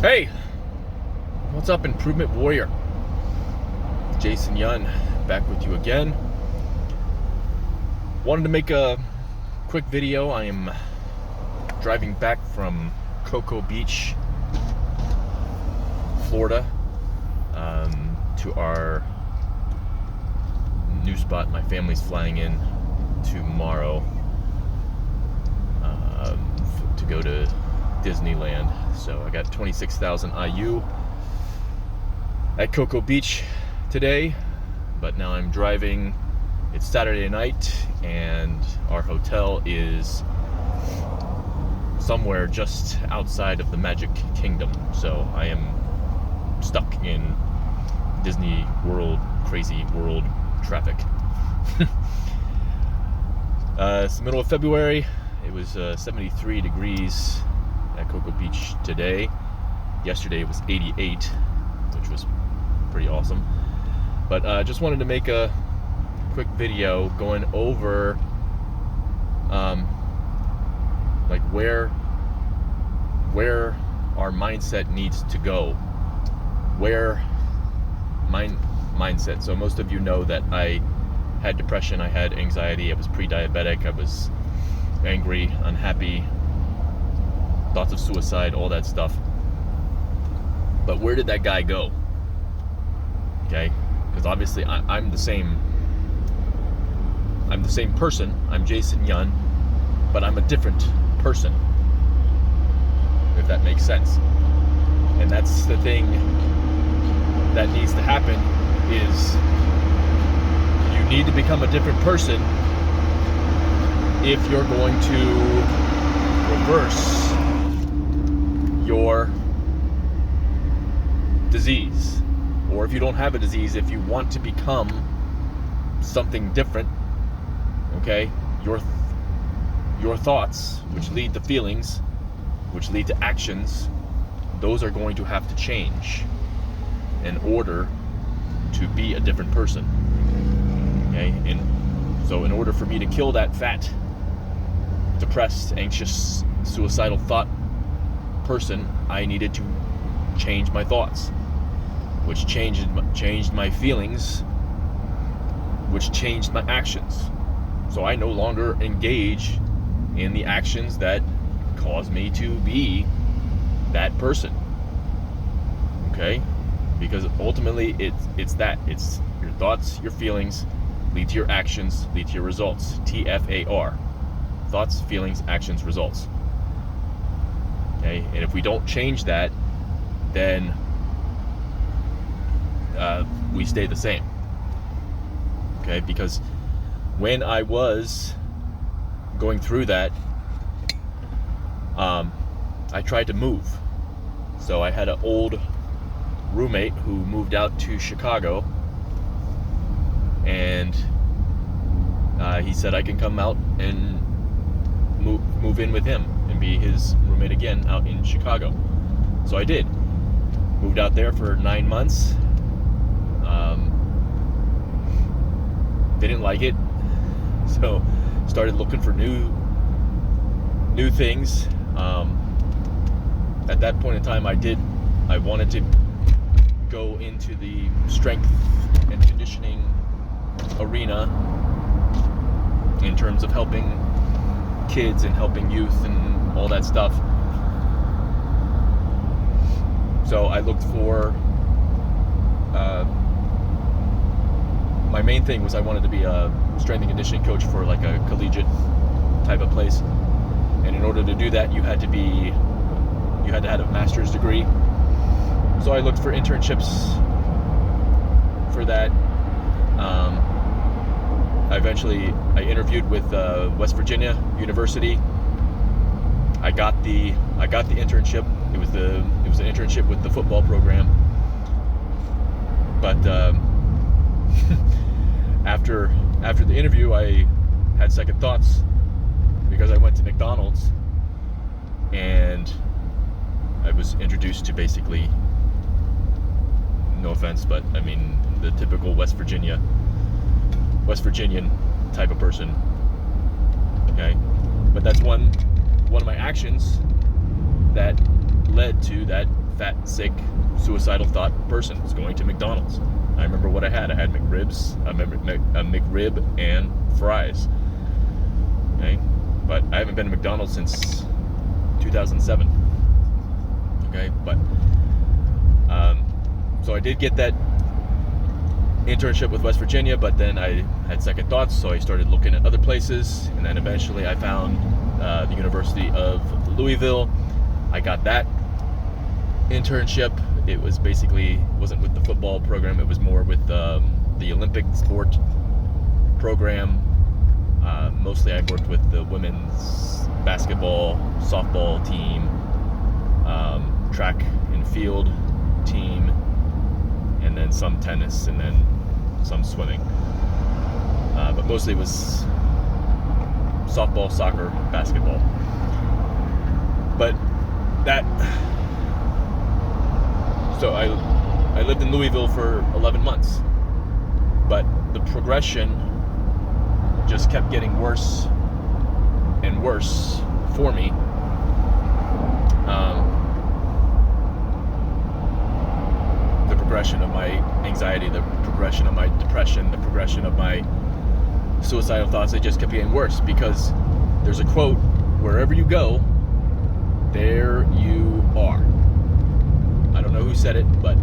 Hey, what's up, Improvement Warrior? Jason Yun, back with you again. Wanted to make a quick video. I am driving back from Cocoa Beach, Florida, to our new spot. My family's flying in tomorrow to go to Disneyland. So I got 26,000 IU at Cocoa Beach today, but now I'm driving. It's Saturday night and our hotel is somewhere just outside of the Magic Kingdom. So I am stuck in Disney World, crazy world traffic. It's the middle of February. It was 73 degrees at Cocoa Beach today. Yesterday it was 88, which was pretty awesome. But just wanted to make a quick video going over like where our mindset needs to go. Mindset. So most of you know that I had depression, I had anxiety, I was pre-diabetic, I was angry, unhappy, thoughts of suicide, all that stuff. But where did that guy go? Okay, because obviously I'm the same person. I'm Jason Yun, but I'm a different person, if that makes sense. And that's the thing that needs to happen, is you need to become a different person if you're going to reverse your disease. Or if you don't have a disease, if you want to become something different, okay, your thoughts, which lead to feelings, which lead to actions, those are going to have to change in order to be a different person. Okay, and so in order for me to kill that fat, depressed, anxious, suicidal thought person, I needed to change my thoughts, which changed my feelings, which changed my actions. So I no longer engage in the actions that cause me to be that person. Okay? Because ultimately it's your thoughts, your feelings lead to your actions, lead to your results. TFAR. Thoughts, feelings, actions, results. Okay? And if we don't change that, then we stay the same. Okay? Because when I was going through that, I tried to move. So I had an old roommate who moved out to Chicago, and he said I can come out and move in with him and be his roommate again out in Chicago. So I did. Moved out there for 9 months. Didn't like it, so started looking for new things. At that point in time, I wanted to go into the strength and conditioning arena in terms of helping kids and helping youth and all that stuff. So I looked for my main thing was I wanted to be a strength and conditioning coach for like a collegiate type of place. And in order to do that, you had to have a master's degree. So I looked for internships for that. I interviewed with West Virginia University. I got the internship. It was an internship with the football program. But after the interview, I had second thoughts, because I went to McDonald's and I was introduced to basically, no offense, but I mean the typical West Virginian type of person. Okay, but that's one of my actions that led to that fat, sick, suicidal thought person. It's going to McDonald's. I remember what I had. I had McRibs, a McRib and fries. Okay, but I haven't been to McDonald's since 2007. Okay, but so I did get that internship with West Virginia, but then I had second thoughts, so I started looking at other places, and then eventually I found the University of Louisville. I got that internship. It was basically, wasn't with the football program, it was more with the Olympic sport program. Mostly I worked with the women's basketball, softball team, track and field team, and then some tennis, and then some swimming. But mostly it was softball, soccer, basketball. But that, so I lived in Louisville for 11 months, but the progression just kept getting worse and worse for me. The progression of my anxiety, the progression of my depression, the progression of my suicidal thoughts, they just kept getting worse, because there's a quote, wherever you go, there you are. I don't know who said it, but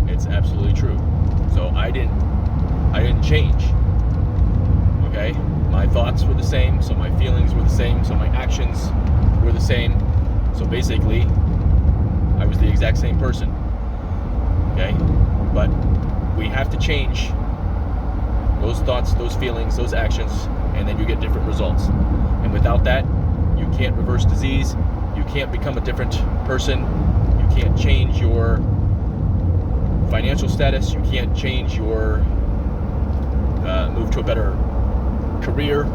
it's absolutely true. So I didn't change. Okay, my thoughts were the same, so my feelings were the same, so my actions were the same. So basically, I was the exact same person. Okay, but we have to change those thoughts, those feelings, those actions, and then you get different results. And without that, you can't reverse disease. You can't become a different person. You can't change your financial status. You can't change your move to a better career,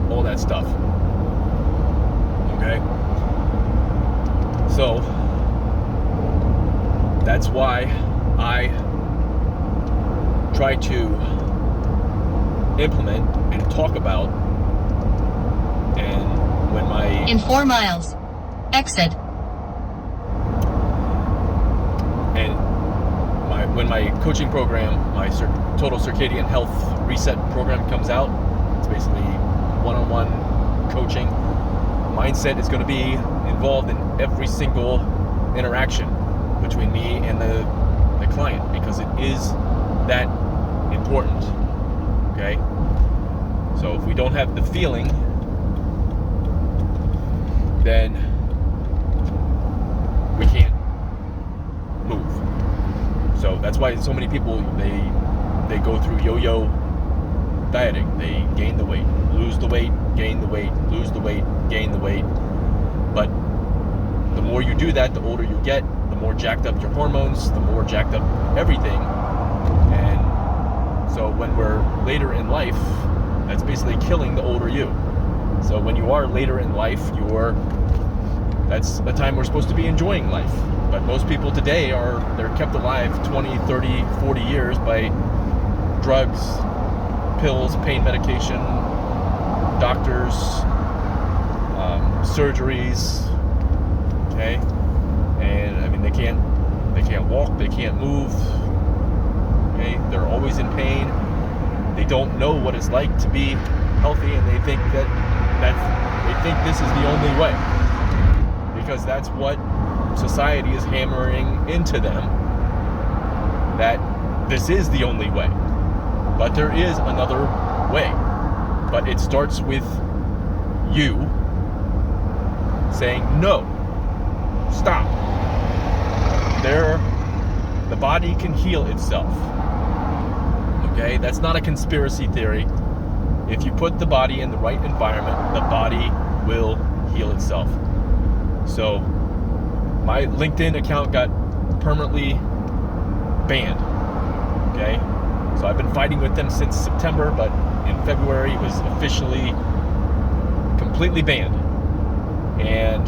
all that stuff. Okay, so that's why I try to implement and talk about, and when my in 4 miles exit, and when my coaching program, my total circadian health reset program comes out, it's basically one-on-one coaching. Mindset is going to be involved in every single interaction between me and the client, because it is that important. Okay, so if we don't have the feeling, then we can't move. So that's why so many people, they go through yo-yo dieting. They gain the weight, lose the weight, gain the weight, lose the weight, gain the weight. But the more you do that, the older you get, the more jacked up your hormones, the more jacked up everything. And so when we're later in life, that's basically killing the older you. So when you are later in life, that's a time we're supposed to be enjoying life. But most people today they're kept alive 20, 30, 40 years by drugs, pills, pain medication, doctors, surgeries. Okay, and I mean they can't walk, they can't move. Okay, they're always in pain. They don't know what it's like to be healthy, and they think they think this is the only way, because that's what society is hammering into them, that this is the only way. But there is another way. But it starts with you saying, no, stop. The body can heal itself. Okay, that's not a conspiracy theory. If you put the body in the right environment, the body will heal itself. So my LinkedIn account got permanently banned. Okay, so I've been fighting with them since September, but in February it was officially completely banned. And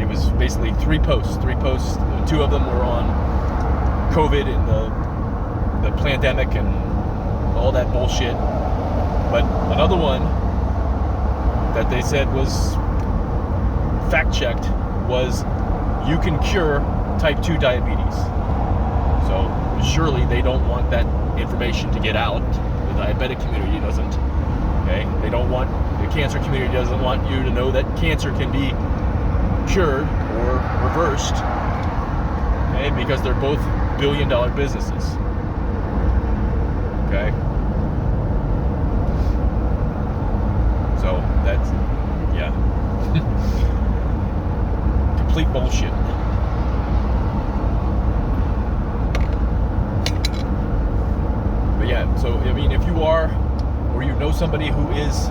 it was basically three posts. 2 of them were on COVID and the pandemic and all that bullshit. But another one that they said was fact-checked was, you can cure type 2 diabetes. So surely they don't want that information to get out. The diabetic community doesn't. Okay? They don't want, the cancer community doesn't want you to know that cancer can be cured or reversed. Okay? Because they're both billion-dollar businesses. Okay? So that's, yeah. Complete bullshit. But yeah, so I mean, if you are, or you know somebody who is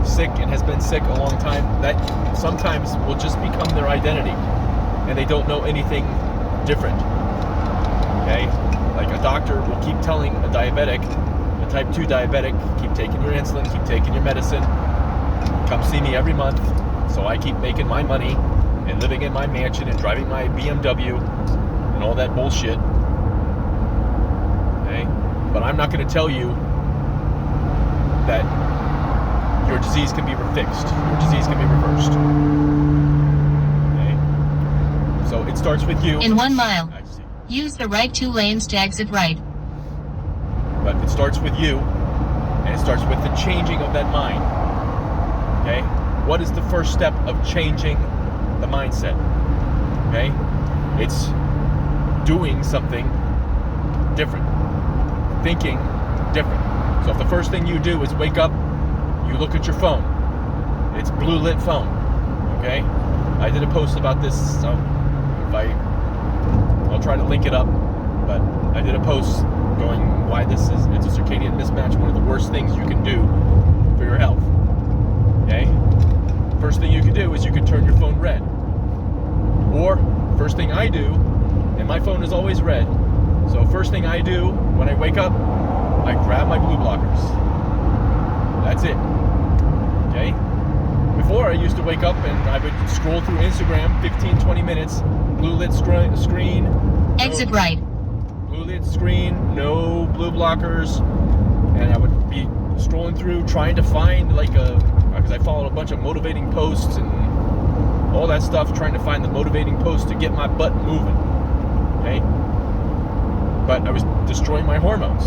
sick and has been sick a long time, that sometimes will just become their identity, and they don't know anything different. Okay? Like a doctor will keep telling a diabetic, a type 2 diabetic, keep taking your insulin, keep taking your medicine, come see me every month, so I keep making my money and living in my mansion and driving my BMW and all that bullshit. Okay? But I'm not going to tell you that your disease can be fixed, your disease can be reversed. Okay? So it starts with you. In 1 mile, use the right 2 lanes to exit right. But it starts with you, and it starts with the changing of that mind. Okay? What is the first step of changing the mindset? Okay? It's doing something different. Thinking different. So if the first thing you do is wake up, you look at your phone. It's blue lit phone. Okay? I did a post about this, so I'll try to link it up, but I did a post going why it's a circadian mismatch, one of the worst things you can do for your health. Okay? First thing you can do is you can turn your phone red. Or, first thing I do, and my phone is always red, so first thing I do when I wake up, I grab my blue blockers. That's it. Okay? Before, I used to wake up and I would scroll through Instagram 15-20 minutes, blue lit screen. Exit right. Blue lit screen, no blue blockers, and I would be scrolling through trying to find because I followed a bunch of motivating posts and all that stuff, trying to find the motivating post to get my butt moving. Okay? But I was destroying my hormones.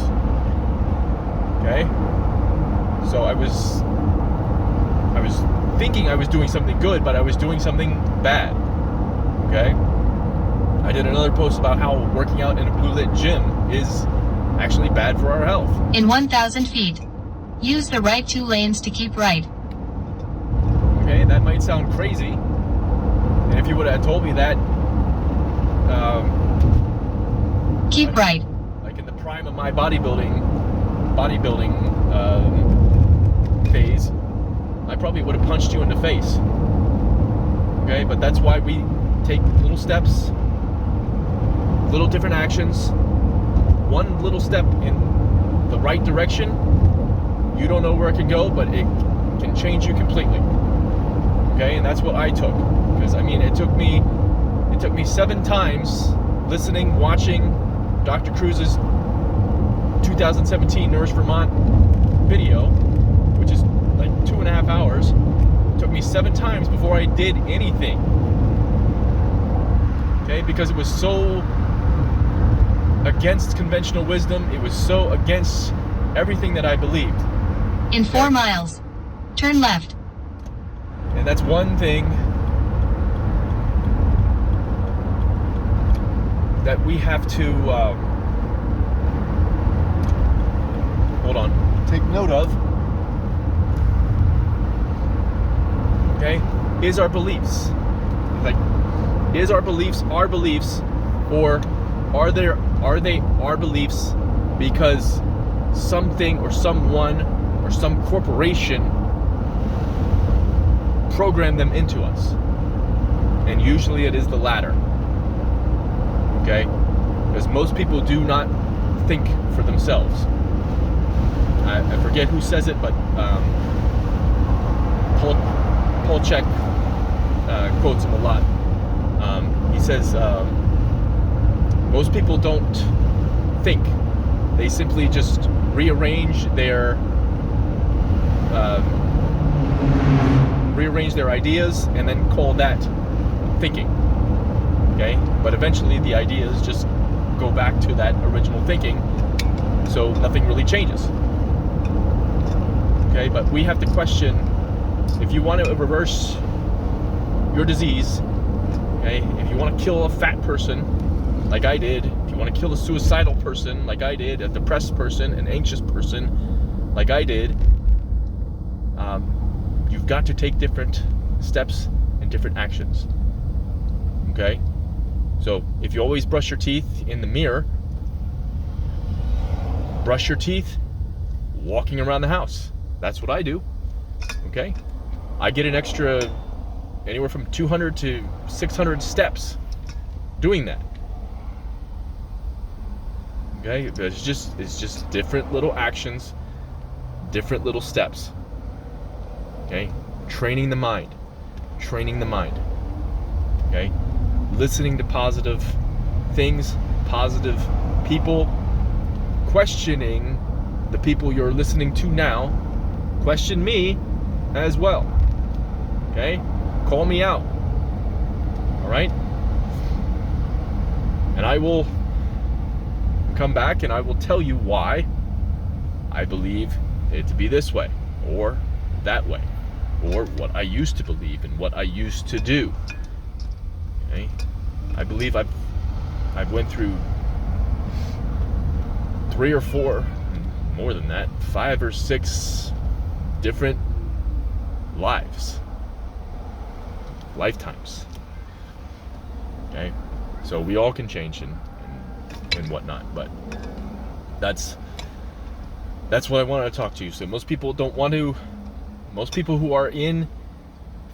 Okay? So I was thinking I was doing something good, but I was doing something bad. Okay? I did another post about how working out in a blue lit gym is actually bad for our health. In 1,000 feet, use the right 2 lanes to keep right. Okay, that might sound crazy. And if you would have told me that, keep right. Like in the prime of my bodybuilding phase, I probably would have punched you in the face. Okay, but that's why we take little steps, little different actions. One little step in the right direction, you don't know where it can go, but it can change you completely. Okay, and that's what I took. Because I mean, it took me 7 times listening, watching Dr. Cruz's 2017 Nourish Vermont video, which is like 2.5 hours. It took me 7 times before I did anything. Okay, because it was so against conventional wisdom. It was so against everything that I believed. In 4 miles, turn left. And that's one thing that we have to take note of. Okay, is our beliefs. Like, is our beliefs, or are they our beliefs because something or someone or some corporation programmed them into us? And usually it is the latter. Okay? Because most people do not think for themselves. I forget who says it, but Paul Chek quotes him a lot. He says, most people don't think. They simply just rearrange their ideas and then call that thinking. Okay? But eventually the ideas just go back to that original thinking, so nothing really changes. Okay? But we have to question, if you want to reverse your disease, okay, if you want to kill a fat person like I did, if you want to kill a suicidal person like I did, a depressed person, an anxious person like I did, you've got to take different steps and different actions. Okay? So if you always brush your teeth in the mirror, brush your teeth walking around the house. That's what I do. Okay? I get an extra anywhere from 200 to 600 steps doing that. Okay? It's just different little actions, different little steps. Okay? Training the mind. Okay? Listening to positive things, positive people, questioning the people you're listening to now. Question me as well. Okay? Call me out. All right? And I will come back and I will tell you why I believe it to be this way or that way, or what I used to believe and what I used to do. Okay? I believe I've went through 3 or 4, more than that, 5 or 6 different lifetimes. Okay? So we all can change and whatnot, but that's what I wanted to talk to you. So most people who are in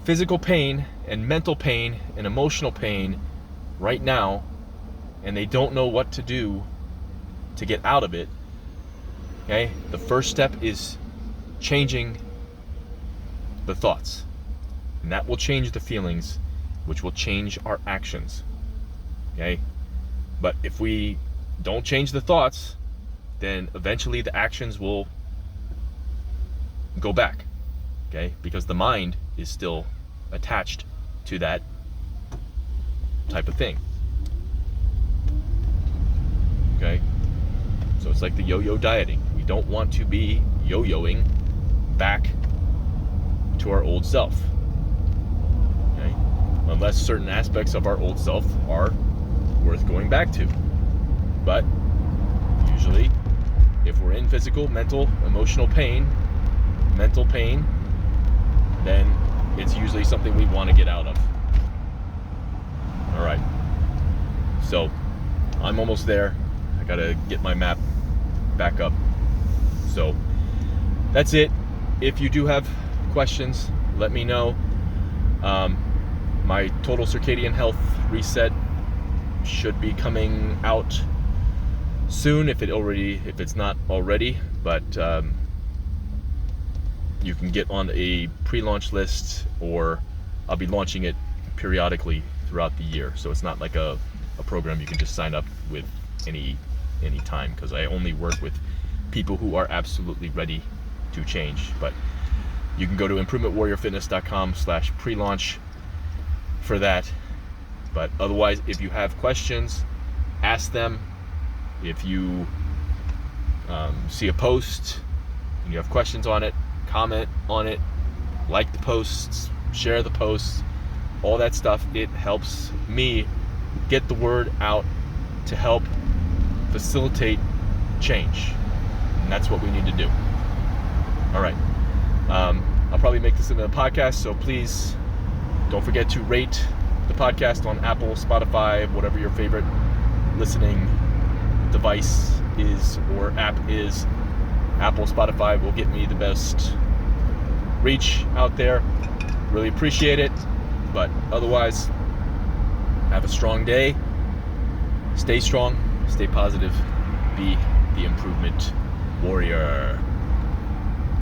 physical pain and mental pain and emotional pain right now, and they don't know what to do to get out of it, okay? The first step is changing the thoughts. And that will change the feelings, which will change our actions. Okay? But if we don't change the thoughts, then eventually the actions will go back. Okay? Because the mind is still attached to that type of thing. Okay? So it's like the yo-yo dieting. We don't want to be yo-yoing back to our old self. Okay? Unless certain aspects of our old self are worth going back to. But usually, if we're in physical, mental, emotional pain, mental pain, then it's usually something we want to get out of. All right. So, I'm almost there. I gotta get my map back up. So, that's it. If you do have questions, let me know. My total circadian health reset should be coming out soon, if it's not already, but you can get on a pre-launch list, or I'll be launching it periodically throughout the year. So it's not like a program you can just sign up with any time, because I only work with people who are absolutely ready to change. But you can go to improvementwarriorfitness.com/pre-launch for that. But otherwise, if you have questions, ask them. If you see a post and you have questions on it, comment on it, like the posts, share the posts, all that stuff. It helps me get the word out to help facilitate change. And that's what we need to do. All right. I'll probably make this into a podcast, so please don't forget to rate the podcast on Apple, Spotify, whatever your favorite listening device is or app is. Apple, Spotify will get me the best reach out there. Really appreciate it. But otherwise, have a strong day. Stay strong, stay positive, be the improvement warrior.